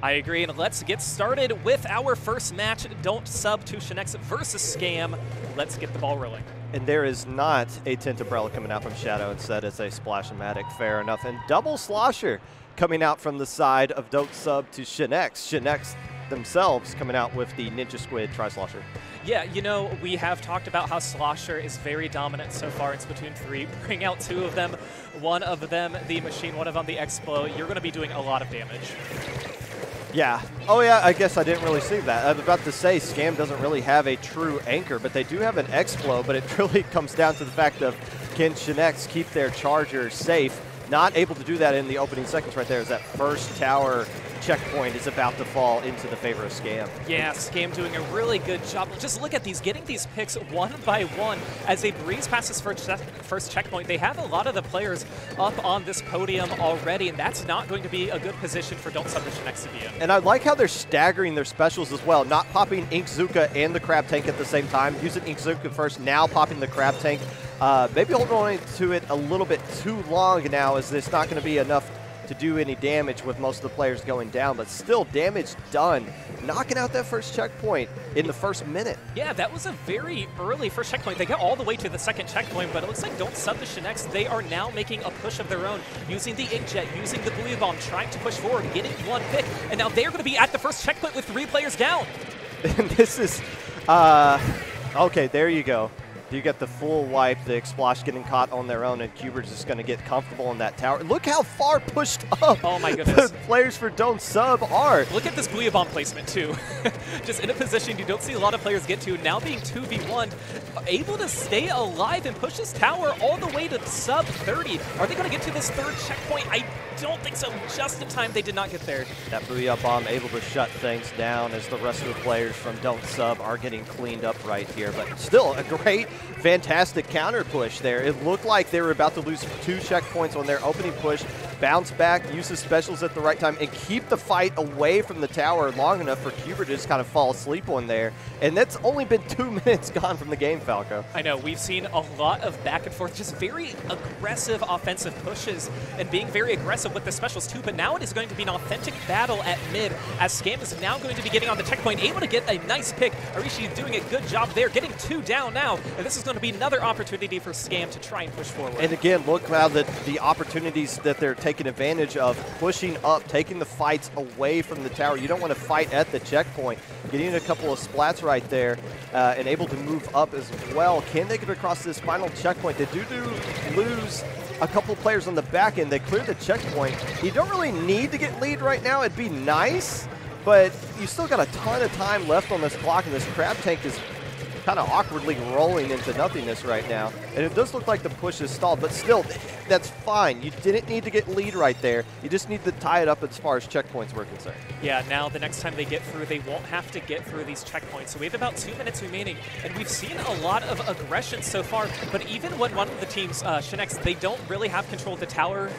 I agree, and let's get started with our first match. Don't sub to Shinexx versus Scam. Let's get the ball rolling. And there is not a Tint Umbrella coming out from Shadow. Instead, it's a Splash-O-Matic. Fair enough. And double Slosher coming out from the side of Don't Sub to Shinexx. Shinexx themselves coming out with the Ninja Squid Tri-Slosher. Yeah, you know, we have talked about how Slosher is very dominant so far in Splatoon 3. Bring out two of them. One of them, the Machine, one of them, the Explo. You're going to be doing a lot of damage. Yeah. Oh, yeah, I guess I didn't really see that. I was about to say Scam doesn't really have a true anchor, but they do have an Explo, but it really comes down to the fact of can Shinexx keep their charger safe? Not able to do that in the opening seconds right there as that first tower checkpoint is about to fall into the favor of Scam. Yeah, Scam doing a really good job. Just look at these, getting these picks one by one as they breeze past this first checkpoint. They have a lot of the players up on this podium already, and that's not going to be a good position for Don't Sub to Shinexx to be in. And I like how they're staggering their specials as well, not popping Inkzuka and the Crab Tank at the same time, using Inkzuka first, now popping the Crab Tank. Maybe holding on to it a little bit too long now, as it's not going to be enough to do any damage with most of the players going down, but still damage done. Knocking out that first checkpoint in the first minute. Yeah, that was a very early first checkpoint. They got all the way to the second checkpoint, but it looks like Don't Sub to Shinexx. They are now making a push of their own, using the Inkjet, using the Booyah Bomb, trying to push forward, getting one pick, and now they're going to be at the first checkpoint with 3 players down. And this is, okay, there you go. You get the full wipe, the Explosh getting caught on their own, and Cuber's just going to get comfortable in that tower. Look how far pushed up oh my goodness. the players for Don't Sub are. Look at this Booyah Bomb placement, too. Just in a position you don't see a lot of players get to, now being 2v1'd, able to stay alive and push this tower all the way to sub 30. Are they going to get to this third checkpoint? I don't think so. Just in time, they did not get there. That Booyah Bomb able to shut things down as the rest of the players from Don't Sub are getting cleaned up right here. But still, a great, fantastic counter push there. It looked like they were about to lose 2 checkpoints on their opening push, bounce back, use the specials at the right time, and keep the fight away from the tower long enough for Cuber to just kind of fall asleep on there. And that's only been 2 minutes gone from the game, Falco. I know, we've seen a lot of back and forth, just very aggressive offensive pushes and being very aggressive with the specials too, but now it is going to be an authentic battle at mid as Scam is now going to be getting on the checkpoint, able to get a nice pick. Arishi doing a good job there, getting 2 down now, and this is going to be another opportunity for Scam to try and push forward. And again, look how the opportunities that they're taking advantage of, pushing up, taking the fights away from the tower. You don't want to fight at the checkpoint. Getting a couple of splats right there and able to move up as well. Can they get across this final checkpoint? They do lose a couple players on the back end. They cleared the checkpoint. You don't really need to get lead right now. It'd be nice, but you still got a ton of time left on this clock, and this Crab Tank is kind of awkwardly rolling into nothingness right now. And it does look like the push is stalled, but still, that's fine. You didn't need to get lead right there. You just need to tie it up as far as checkpoints were concerned. Yeah, now the next time they get through, they won't have to get through these checkpoints. So we have about 2 minutes remaining, and we've seen a lot of aggression so far, but even when one of the teams, Shinexx, they don't really have control of the tower,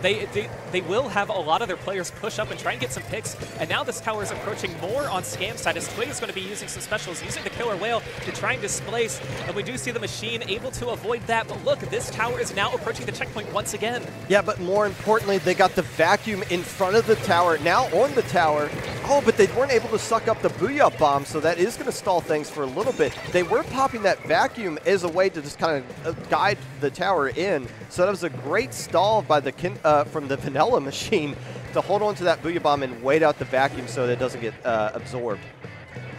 they will have a lot of their players push up and try and get some picks, and now this tower is approaching more on Scam's side as Twig is going to be using some specials, using the Killer Whale to try and displace, and we do see the Machine able to avoid that, but look, this tower is now approaching the checkpoint once again. Yeah, but more importantly, they got the vacuum in front of the tower, now on the tower. Oh, but they weren't able to suck up the Booyah Bomb, so that is going to stall things for a little bit. They were popping that vacuum as a way to just kind of guide the tower in, so that was a great stall by the from the Vanilla Machine to hold on to that Booyah Bomb and wait out the vacuum so that it doesn't get absorbed.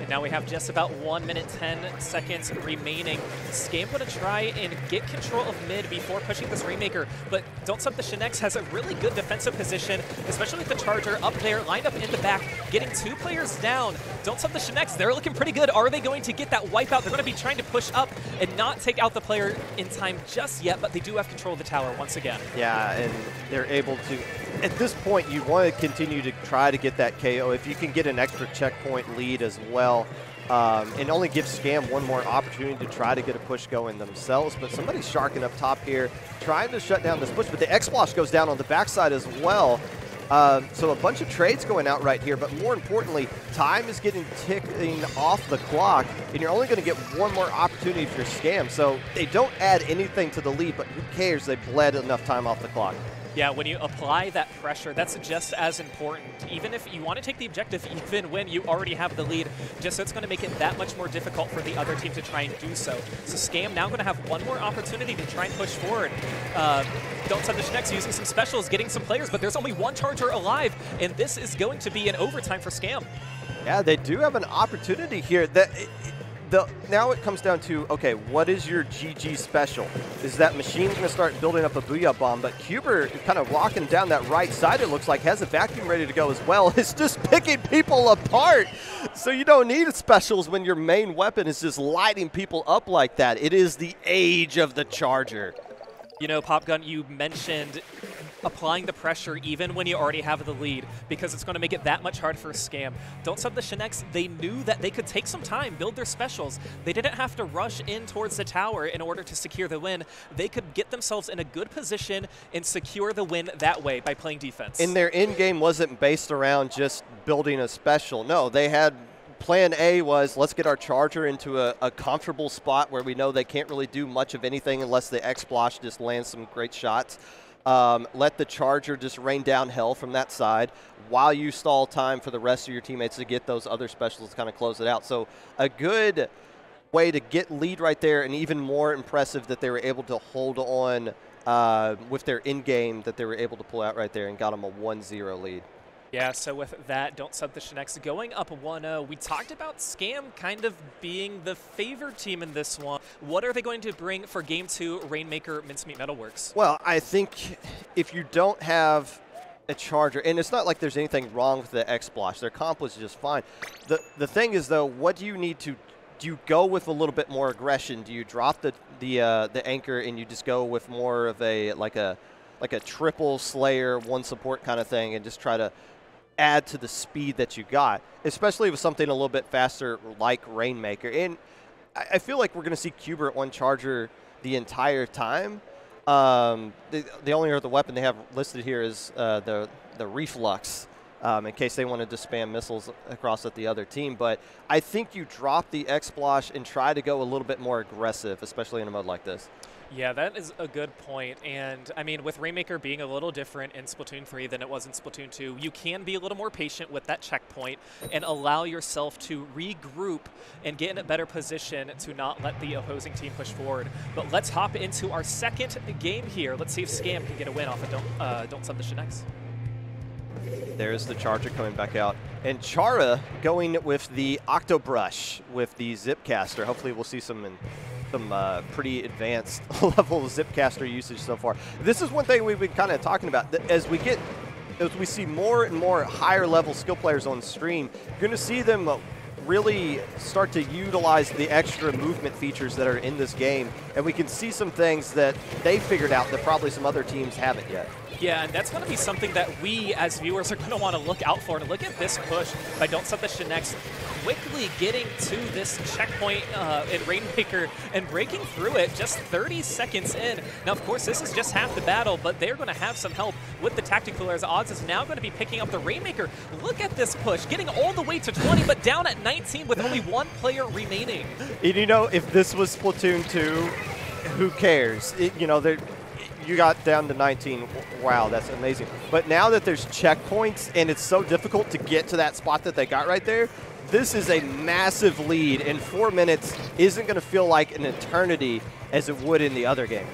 And now we have just about 1 minute 10 seconds remaining. Scam going to try and get control of mid before pushing this Rainmaker, but Don't Sub to Shinexx has a really good defensive position, especially with the Charger up there, lined up in the back, getting 2 players down. Don't Sub to Shinexx, they're looking pretty good. Are they going to get that wipeout? They're going to be trying to push up and not take out the player in time just yet, but they do have control of the tower once again. Yeah, and they're able to, at this point, you want to continue to try to get that KO. If you can get an extra checkpoint lead as well, and only give Scam one more opportunity to try to get a push going themselves. But somebody's sharking up top here, trying to shut down this push. But the X-Splosh goes down on the backside as well. So a bunch of trades going out right here. But more importantly, time is getting ticking off the clock. And you're only going to get one more opportunity for Scam. So they don't add anything to the lead, but who cares? They bled enough time off the clock. Yeah, when you apply that pressure, that's just as important. Even if you want to take the objective, even when you already have the lead, just so it's going to make it that much more difficult for the other team to try and do so. So Scam now going to have one more opportunity to try and push forward. Don't Send the Shinexx using some specials, getting some players, but there's only one charger alive, and this is going to be an overtime for Scam. Yeah, they do have an opportunity here. Now it comes down to, okay, what is your GG special? Is that Machine's going to start building up a Booyah Bomb, but Cuber is kind of walking down that right side, it looks like, has a vacuum ready to go as well. It's just picking people apart. So you don't need specials when your main weapon is just lighting people up like that. It is the age of the Charger. You know, Popgun, you mentioned applying the pressure even when you already have the lead, because it's going to make it that much harder for Scam. Don't Sub the Shinexx, they knew that they could take some time, build their specials. They didn't have to rush in towards the tower in order to secure the win. They could get themselves in a good position and secure the win that way by playing defense. And their end game wasn't based around just building a special. No, they had plan A was, let's get our Charger into a comfortable spot where we know they can't really do much of anything unless the X-Splosh just lands some great shots. Let the Charger just rain down hell from that side while you stall time for the rest of your teammates to get those other specials to kind of close it out. So a good way to get lead right there, and even more impressive that they were able to hold on with their in-game that they were able to pull out right there and got them a 1-0 lead. Yeah, so with that, Don't Sub the Shinexx going up 1-0. We talked about Scam kind of being the favored team in this one. What are they going to bring for Game 2, Rainmaker, Mincemeat Metalworks? Well, I think if you don't have a Charger, and it's not like there's anything wrong with the X-Splosh. Their comp was just fine. The thing is, though, what do you need to do? You go with a little bit more aggression? Do you drop the anchor and you just go with more of a like a triple Slayer, one support kind of thing, and just try to add to the speed that you got, especially with something a little bit faster like Rainmaker? And I feel like we're going to see Cuber at one Charger the entire time. The only other weapon they have listed here is the Reflux, in case they wanted to spam missiles across at the other team. But I think you drop the X-Splosh and try to go a little bit more aggressive, especially in a mode like this. Yeah, that is a good point. And, I mean, with Rainmaker being a little different in Splatoon 3 than it was in Splatoon 2, you can be a little more patient with that checkpoint and allow yourself to regroup and get in a better position to not let the opposing team push forward. But let's hop into our second game here. Let's see if Scam can get a win off of Don't Sub the Shinexx. There's the Charger coming back out. And Chara going with the Octobrush with the Zipcaster. Hopefully we'll see some pretty advanced level Zipcaster usage so far. This is one thing we've been kind of talking about. As we see more and more higher level skill players on stream, you're going to see them really start to utilize the extra movement features that are in this game. And we can see some things that they figured out that probably some other teams haven't yet. Yeah, and that's going to be something that we, as viewers, are going to want to look out for. And look at this push by Don't Sub the Shinexx, quickly getting to this checkpoint in Rainmaker and breaking through it just 30 seconds in. Now, of course, this is just half the battle, but they're going to have some help with the tactical, as Odds is now going to be picking up the Rainmaker. Look at this push, getting all the way to 20, but down at 19 with only one player remaining. And you know, if this was Splatoon 2, who cares? You got down to 19. Wow, that's amazing. But now that there's checkpoints and it's so difficult to get to that spot that they got right there, this is a massive lead, and 4 minutes isn't going to feel like an eternity as it would in the other game.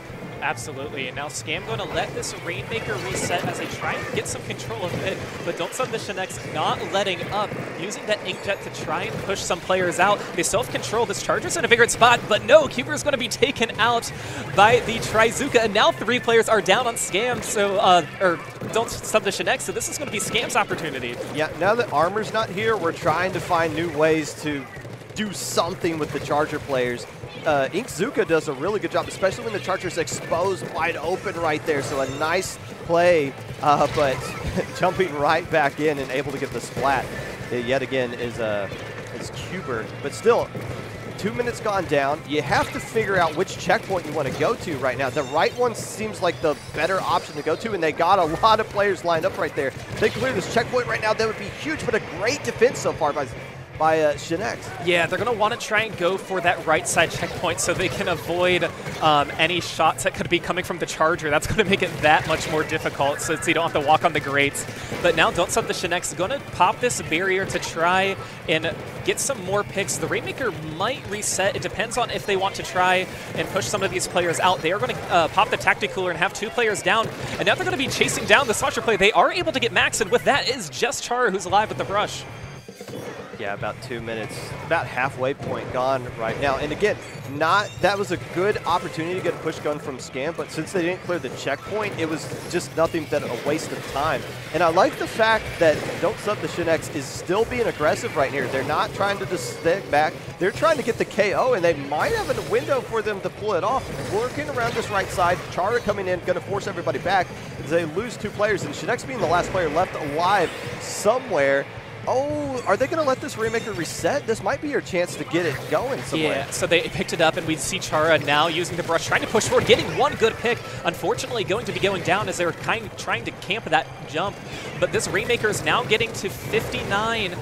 Absolutely, and now Scam going to let this Rainmaker reset as they try and get some control of it, but Don't Sub the Shinexx not letting up, using that Inkjet to try and push some players out. They self-control. This Charger's in a bigger spot, but no, Cuber's going to be taken out by the Trizuka, and now 3 players are down on Scam, so, or Don't Sub the Shinexx, so this is going to be Scam's opportunity. Yeah, now that Armor's not here, we're trying to find new ways to do something with the Charger players. Inkzuka does a really good job, especially when the Charger's exposed wide open right there. So a nice play, but jumping right back in and able to get the splat yet again is Cuber. But still, 2 minutes gone down. You have to figure out which checkpoint you want to go to right now. The right one seems like the better option to go to, and they got a lot of players lined up right there. If they clear this checkpoint right now, that would be huge, but a great defense so far by by Shinexx. Yeah, they're going to want to try and go for that right side checkpoint so they can avoid any shots that could be coming from the charger. That's going to make it that much more difficult since you don't have to walk on the grates. But now Don't Sub the Shinexx going to pop this barrier to try and get some more picks. The Rainmaker might reset. It depends on if they want to try and push some of these players out. They are going to pop the Tactic Cooler and have 2 players down. And now they're going to be chasing down the Slasher player. They are able to get Max, and with that is just Chara who's alive with the brush. Yeah, about 2 minutes, about halfway point gone right now. And again, that was a good opportunity to get a push gun from Scam, but since they didn't clear the checkpoint, it was just nothing but a waste of time. And I like the fact that Don't Sub the Shinexx is still being aggressive right here. They're not trying to just stick back. They're trying to get the KO, and they might have a window for them to pull it off. Working around this right side, Chara coming in, going to force everybody back as they lose 2 players, and Shinexx being the last player left alive somewhere. Oh, are they going to let this Rainmaker reset? This might be your chance to get it going somewhere. Yeah, so they picked it up, and we see Chara now using the brush, trying to push forward, getting one good pick. Unfortunately, going to be going down as they're kind of trying to camp that jump. But this Rainmaker is now getting to 59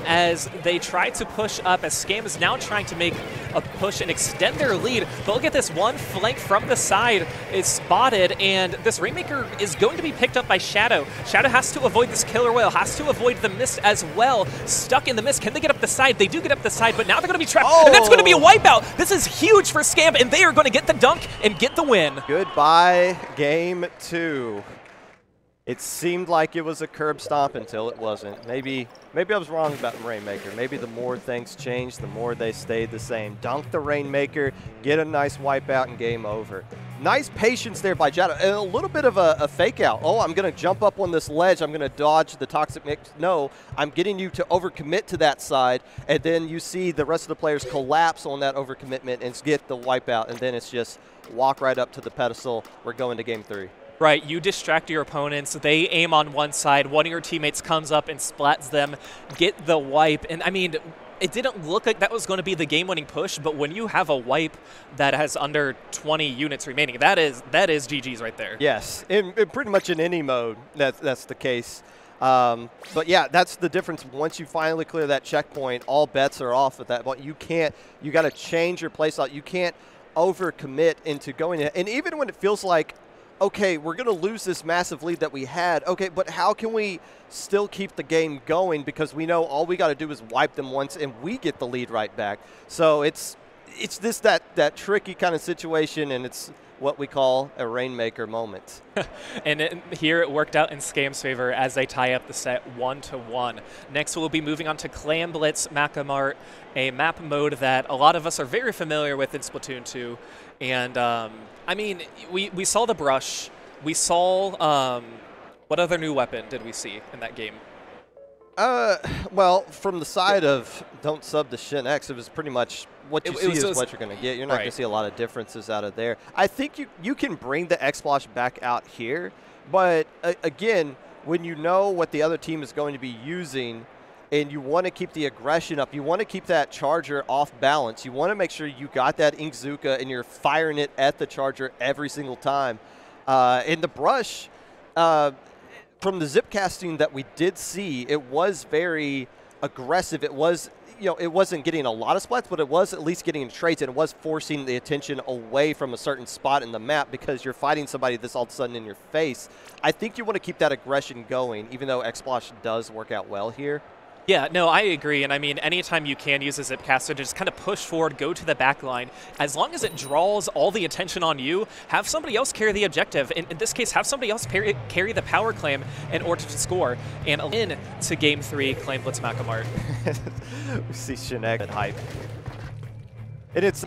as they try to push up, as Scam is now trying to make a push and extend their lead. But look at this one flank from the side is spotted, and this Rainmaker is going to be picked up by Shadow. Shadow has to avoid this Killer Whale, has to avoid the mist as well. Stuck in the mist. Can they get up the side? They do get up the side, but now they're going to be trapped. Oh. And that's going to be a wipeout. This is huge for Scam, and they are going to get the dunk and get the win. Goodbye, game 2. It seemed like it was a curb stomp until it wasn't. Maybe I was wrong about the Rainmaker. Maybe the more things changed, the more they stayed the same. Dunk the Rainmaker, get a nice wipeout, and game over. Nice patience there by Shadow, and a little bit of a fake out. Oh, I'm going to jump up on this ledge. I'm going to dodge the toxic mix. No, I'm getting you to overcommit to that side, and then you see the rest of the players collapse on that overcommitment and get the wipeout, and then it's just walk right up to the pedestal. We're going to game 3. Right, you distract your opponents, they aim on one side, one of your teammates comes up and splats them, get the wipe, and I mean, it didn't look like that was going to be the game-winning push, but when you have a wipe that has under 20 units remaining, that is GG's right there. Yes, in pretty much in any mode, that's the case. But yeah, that's the difference. Once you finally clear that checkpoint, all bets are off at that point. You got to change your playstyle. You can't overcommit into going ahead. And even when it feels like, okay, we're going to lose this massive lead that we had. Okay, but how can we still keep the game going? Because we know all we got to do is wipe them once and we get the lead right back. So it's that tricky kind of situation, and it's what we call a Rainmaker moment. And here it worked out in Scam's favor as they tie up the set 1-1. Next we'll be moving on to Clan Blitz Macamart, a map mode that a lot of us are very familiar with in Splatoon 2. And I mean, we saw the brush. We saw, what other new weapon did we see in that game? Well, from the side of Don't Sub the Shinexx, it was pretty much what you see is what you're going to get. You're not going to see a lot of differences out of there. I think you can bring the X-Splosh back out here, but again, when you know what the other team is going to be using and you want to keep the aggression up, you want to keep that charger off balance, you want to make sure you got that Inkzooka and you're firing it at the charger every single time. In the brush, from the zip casting that we did see, it was very aggressive. It was, it wasn't getting a lot of splats, but it was at least getting trades, and it was forcing the attention away from a certain spot in the map because you're fighting somebody that's all of a sudden in your face. I think you want to keep that aggression going, even though X-Splosh does work out well here. Yeah, no, I agree. And I mean, anytime you can use a zip caster to just kind of push forward, go to the back line, as long as it draws all the attention on you, have somebody else carry the objective. In this case, have somebody else carry the power clam in order to score. And in to game 3, Clan Blitz Macamart. We see Shinexx at hype. And it's,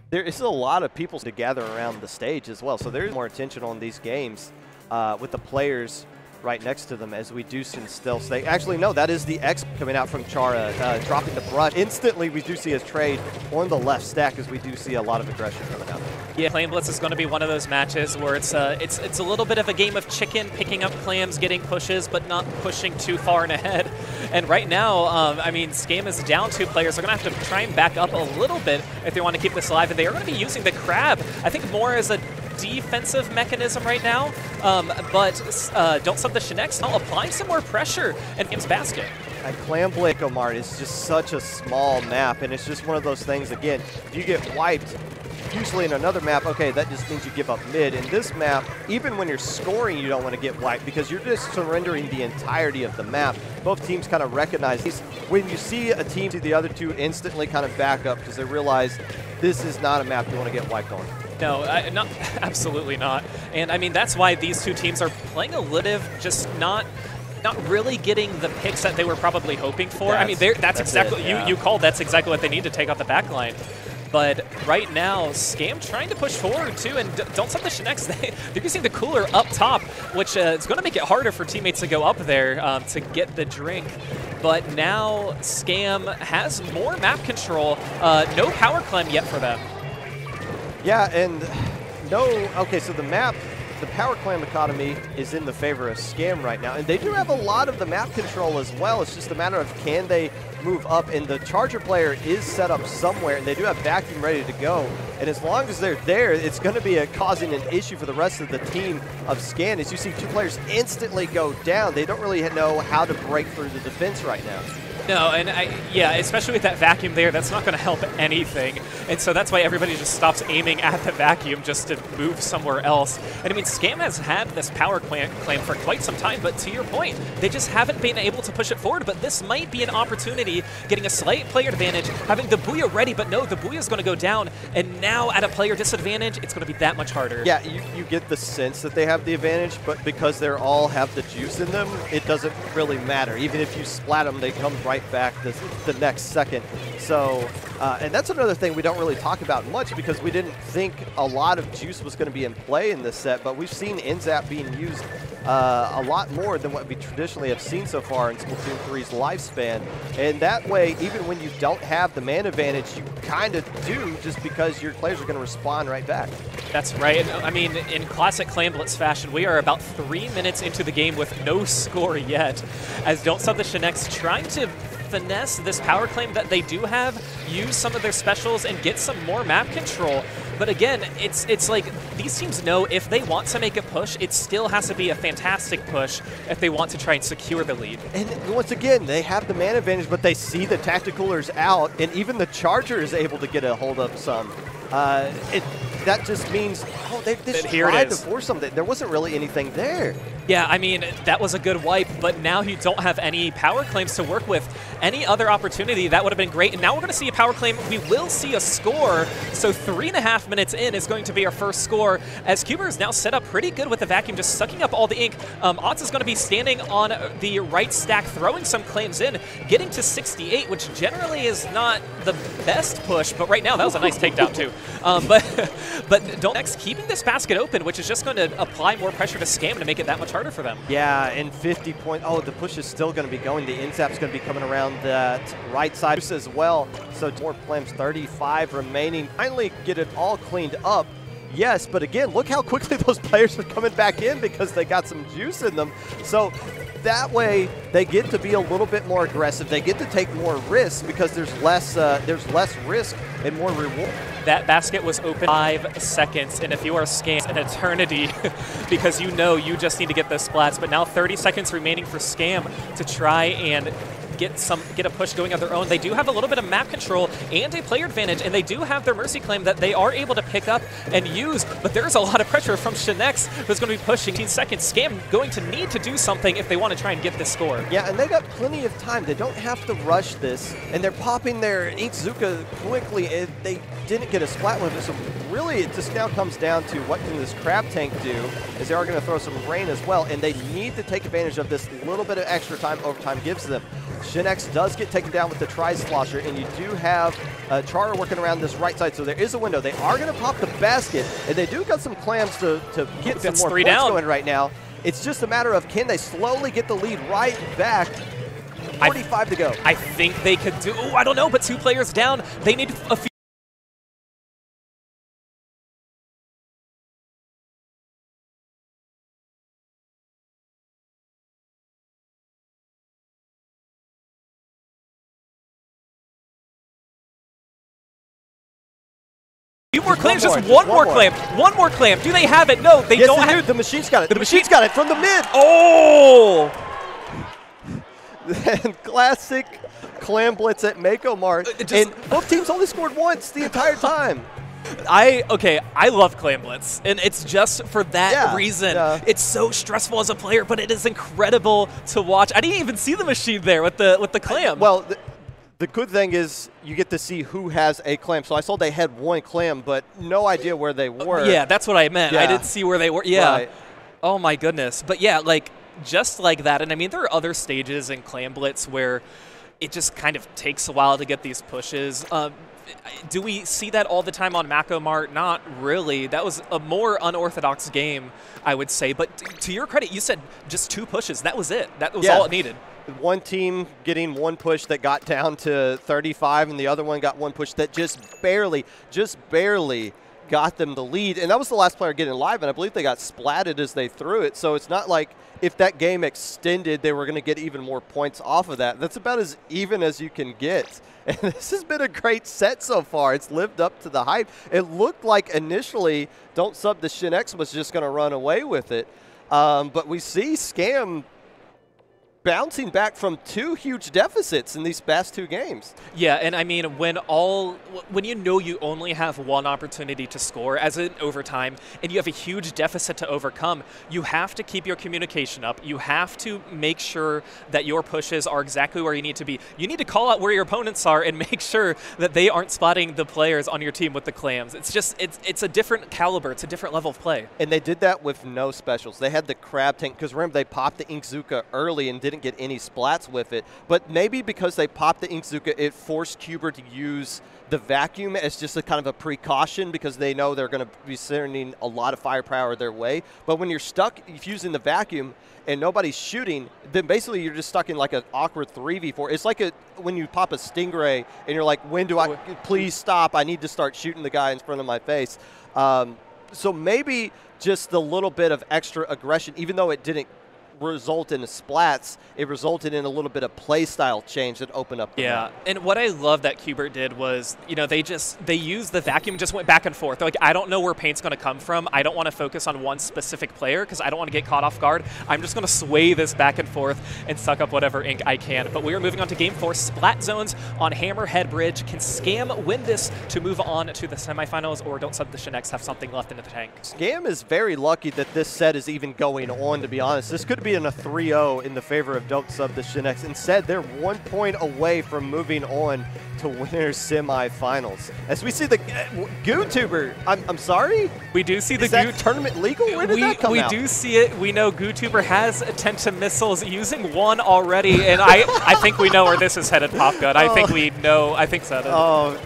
there is a lot of people to gather around the stage as well. So there's more attention on these games with the players right next to them as we do see stealth stay. Actually, no, that is the X coming out from Chara, dropping the brush. Instantly, we do see his trade on the left stack as we do see a lot of aggression coming out. Yeah, Clan Blitz is going to be one of those matches where it's a little bit of a game of chicken, picking up clams, getting pushes, but not pushing too far and ahead. And right now, I mean, Scam is down 2 players. They're going to have to try and back up a little bit if they want to keep this alive. And they are going to be using the crab, I think, more as a defensive mechanism right now, but Don't Sub the Shinexx now applying some more pressure in Scam's basket. Clam Blanco Mart is just such a small map, and it's just one of those things, again, if you get wiped, usually in another map, okay, that just means you give up mid. In this map, even when you're scoring, you don't want to get wiped because you're just surrendering the entirety of the map. Both teams kind of recognize this. When you see a team, the other two instantly kind of back up because they realize this is not a map you want to get wiped on. No, absolutely not. And I mean, that's why these two teams are playing a little, just not really getting the picks that they were probably hoping for. I mean, that's exactly, you called, that's exactly what they need to take off the back line. But right now, Scam trying to push forward too, and don't set the Shinexx. They're using the cooler up top, which is going to make it harder for teammates to go up there to get the drink. But now Scam has more map control. No power climb yet for them. Yeah, and okay, so the power climb economy is in the favor of Scam right now, and they do have a lot of the map control as well. It's just a matter of can they move up, and the Charger player is set up somewhere, and they do have vacuum ready to go. And as long as they're there, it's going to be causing an issue for the rest of the team of Scan. As you see two players instantly go down, they don't really know how to break through the defense right now. No, and yeah, especially with that vacuum there, that's not going to help anything. And so that's why everybody just stops aiming at the vacuum just to move somewhere else. And I mean, Scam has had this power claim for quite some time, but to your point, they just haven't been able to push it forward. But this might be an opportunity, getting a slight player advantage, having the Booyah ready, but no, the Booyah is going to go down. And now at a player disadvantage, it's going to be that much harder. Yeah, you get the sense that they have the advantage, but because they all have the juice in them, it doesn't really matter. Even if you splat them, they come right back the next second. So, and that's another thing we don't really talk about much because we didn't think a lot of juice was going to be in play in this set, but we've seen NZAP being used a lot more than what we traditionally have seen so far in Splatoon 3's lifespan. And that way, even when you don't have the man advantage, you kind of do just because your players are going to respond right back. That's right. And, I mean, in classic Clan Blitz fashion, we are about 3 minutes into the game with no score yet, as Don't Sub the Shinexx trying to finesse this power claim that they do have, use some of their specials, and get some more map control. But again, it's like these teams know if they want to make a push, it still has to be a fantastic push if they want to try and secure the lead. And once again, they have the man advantage, but they see the tacticalers out, and even the Charger is able to get a hold of some. That just means, they tried to force something. There wasn't really anything there. Yeah, I mean, that was a good wipe, but now you don't have any power claims to work with. Any other opportunity, that would have been great. And now we're going to see a power claim. We will see a score. So 3.5 minutes in is going to be our first score, as Cuber is now set up pretty good with the vacuum, just sucking up all the ink. Otz is going to be standing on the right stack, throwing some claims in, getting to 68, which generally is not the best push, but right now that was a nice takedown too. But Shinexx keeping this basket open, which is just going to apply more pressure to Scam to make it that much harder for them. Yeah, and 50 point. Oh, the push is still going to be going. The NZAP's going to be coming around that right side as well. So more plams, 35 remaining. Finally get it all cleaned up. Yes, but again, look how quickly those players are coming back in because they got some juice in them. So that way, they get to be a little bit more aggressive. They get to take more risks because there's less risk and more reward. That basket was open 5 seconds, and if you are Scam, an eternity because you know you just need to get those splats. But now 30 seconds remaining for Scam to try and get a push going of their own. They do have a little bit of map control and a player advantage, and they do have their Mercy claim that they are able to pick up and use, but there's a lot of pressure from Shinexx, who's going to be pushing 15 seconds. Scam going to need to do something if they want to try and get this score. Yeah, and they got plenty of time. They don't have to rush this, and they're popping their Inkzuka quickly. They didn't get a splat with it, so really it just now comes down to what can this Crab Tank do, as they are going to throw some rain as well, and they need to take advantage of this little bit of extra time overtime gives them. Shinexx does get taken down with the Tri-Slosher, and you do have Chara working around this right side, so there is a window. They are going to pop the basket, and they do got some clams to get some more points going right now. It's just a matter of can they slowly get the lead right back. 45 to go. I think they could do, I don't know, but 2 players down. They need a few. More claims, just one more clamp. One more clamp. Do they have it? No, they don't have it. The machine's got it. The machine's got it from the mid. Oh! And classic Clam Blitz at Mako Mart. And both teams only scored once the entire time. I love Clam Blitz, and it's just for that reason. Yeah. It's so stressful as a player, but it is incredible to watch. I didn't even see the machine there with the clam. Well, the good thing is you get to see who has a clam. So I saw they had one clam, but no idea where they were. Yeah, that's what I meant. Yeah. I didn't see where they were. Yeah. Right. Oh my goodness. But yeah, like just like that. And I mean, there are other stages in Clam Blitz where it just kind of takes a while to get these pushes. Do we see that all the time on Mako Mart? Not really. That was a more unorthodox game, I would say. But to your credit, you said just 2 pushes. That was it. That was all it needed. One team getting one push that got down to 35, and the other one got one push that just barely got them the lead. And that was the last player getting live, and I believe they got splatted as they threw it. So it's not like if that game extended, they were going to get even more points off of that. That's about as even as you can get. And this has been a great set so far. It's lived up to the hype. It looked like initially Don't Sub the Shinexx was just going to run away with it. But we see Scam bouncing back from 2 huge deficits in these past 2 games. Yeah, and I mean, when you know you only have one opportunity to score as in overtime, and you have a huge deficit to overcome, you have to keep your communication up. You have to make sure that your pushes are exactly where you need to be. You need to call out where your opponents are and make sure that they aren't spotting the players on your team with the clams. It's just, it's a different caliber. It's a different level of play. And they did that with no specials. They had the crab tank, because remember, they popped the Inkzuka early and didn't get any splats with it, but maybe because they popped the Inkzuka, it forced Cuber to use the vacuum as just a kind of a precaution because they know they're going to be sending a lot of firepower their way. But when you're stuck using the vacuum and nobody's shooting, then basically you're just stuck in like an awkward 3v4. It's like when you pop a Stingray and you're like, when do I, please stop, I need to start shooting the guy in front of my face. So maybe just a little bit of extra aggression, even though it didn't result in the splats, it resulted in a little bit of play style change that opened up the map. And what I love that Qbert did was, you know, they used the vacuum, just went back and forth. They're like, I don't know where paint's going to come from. I don't want to focus on one specific player because I don't want to get caught off guard. I'm just going to sway this back and forth and suck up whatever ink I can. But we are moving on to game 4, Splat Zones on Hammerhead Bridge. Can Scam win this to move on to the semifinals, or Don't Sub the Shinexx have something left in the tank? Scam is very lucky that this set is even going on, to be honest. This could be in a 3-0 in the favor of Don't Sub the Shinexx. Instead, they're 1 point away from moving on to winners semifinals. As we see the GooTuber, I'm sorry? We do see the Is that tournament legal? Where did that come out? We do see it. We know GooTuber has attention missiles using one already, and I think we know where this is headed, Popgun. I think we know. I think so. Oh,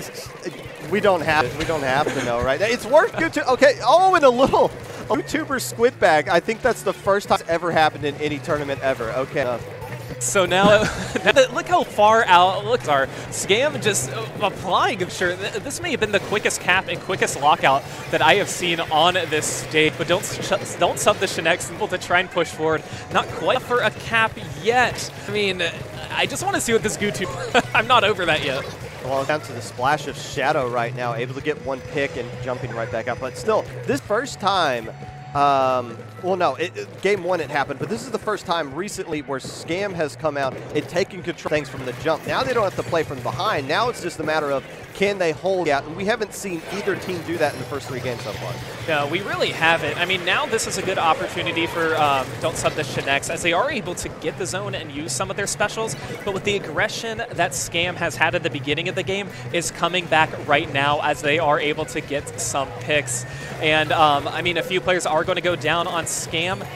we don't have to know, right? It's worth GooTuber. Okay. Oh, and a little GooTuber squid bag. I think that's the first time it's ever happened in any tournament ever. Okay. So now, look how far out looks are. Scam just applying, I'm sure. This may have been the quickest cap and quickest lockout that I have seen on this stage, but don't sub the Shinexx, able to try and push forward. Not quite for a cap yet. I mean, I just want to see what this GooTuber, I'm not over that yet. Well, down to the splash of Shadow right now, able to get one pick and jumping right back up. But still, this first time, well, no, game 1 it happened, but this is the first time recently where Scam has come out and taken control of things from the jump. Now they don't have to play from behind. Now it's just a matter of can they hold out, and we haven't seen either team do that in the first 3 games so far. No, we really haven't. I mean, now this is a good opportunity for Don't Sub the Shinexx, as they are able to get the zone and use some of their specials, but with the aggression that Scam has had at the beginning of the game is coming back right now as they are able to get some picks. And, I mean, a few players are going to go down on Scam,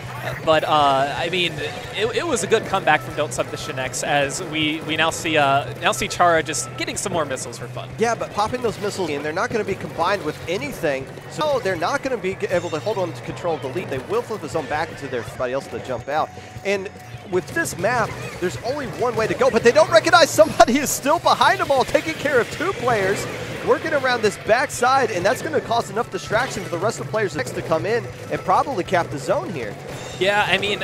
but, I mean, it was a good comeback from Don't Sub the Shinexx, as we now see Chara just getting some more missiles for fun. Yeah, but popping those missiles in, they're not going to be combined with anything, so they're not going to be able to hold on to control of the lead. They will flip the zone back into everybody else to jump out. And with this map, there's only one way to go, but they don't recognize somebody is still behind them all, taking care of 2 players, working around this backside, and that's going to cause enough distraction for the rest of the players next to come in and probably cap the zone here. Yeah, I mean,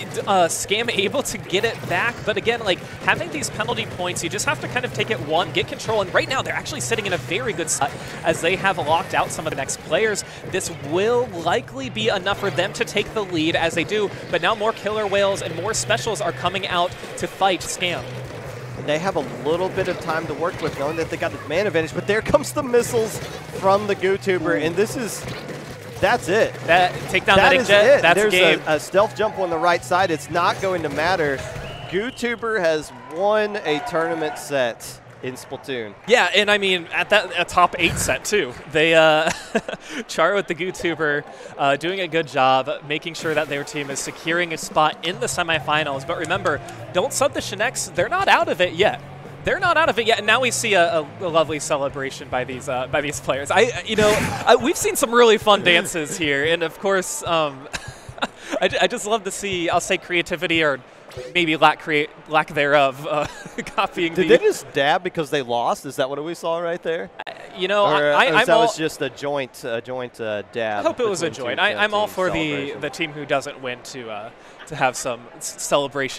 Scam able to get it back, but again, like, having these penalty points, you just have to kind of take it one, get control, and right now they're actually sitting in a very good spot as they have locked out some of the next players. This will likely be enough for them to take the lead as they do, but now more killer whales and more specials are coming out to fight Scam. They have a little bit of time to work with, knowing that they got the man advantage, but there comes the missiles from the GooTuber, and that's it. Take down that jet, that's There's game. a stealth jump on the right side. It's not going to matter. GooTuber has won a tournament set in Splatoon. Yeah, and I mean, at a top 8 set, too. They, Char with the GooTuber doing a good job, making sure that their team is securing a spot in the semifinals. But remember, don't sub the Shinexx. They're not out of it yet. They're not out of it yet, and now we see a lovely celebration by these players. We've seen some really fun dances here, and of course, I just love to see, I'll say, creativity or maybe lack thereof copying. Did they just dab because they lost? Is that what we saw right there? That was just a joint dab. I hope it was a joint. I'm all for the team who doesn't win to have some celebration.